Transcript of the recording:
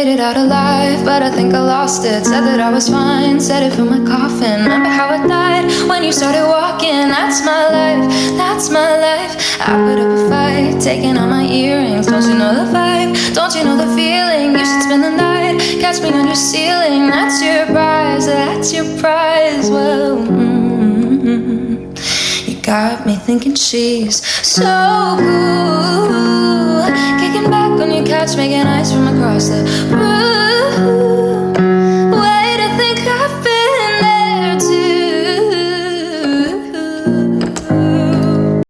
made it out alive, but I think I lost it. Said that I was fine, said it from my coffin. Remember how I died when you started walking? That's my life, that's my life. I put up a fight, taking out my earrings. Don't you know the vibe? Don't you know the feeling? You should spend the night, catch me on your ceiling. That's your prize, that's your prize. Well, you got me thinking she's so cool, kicking back on your couch, making ice from across the room.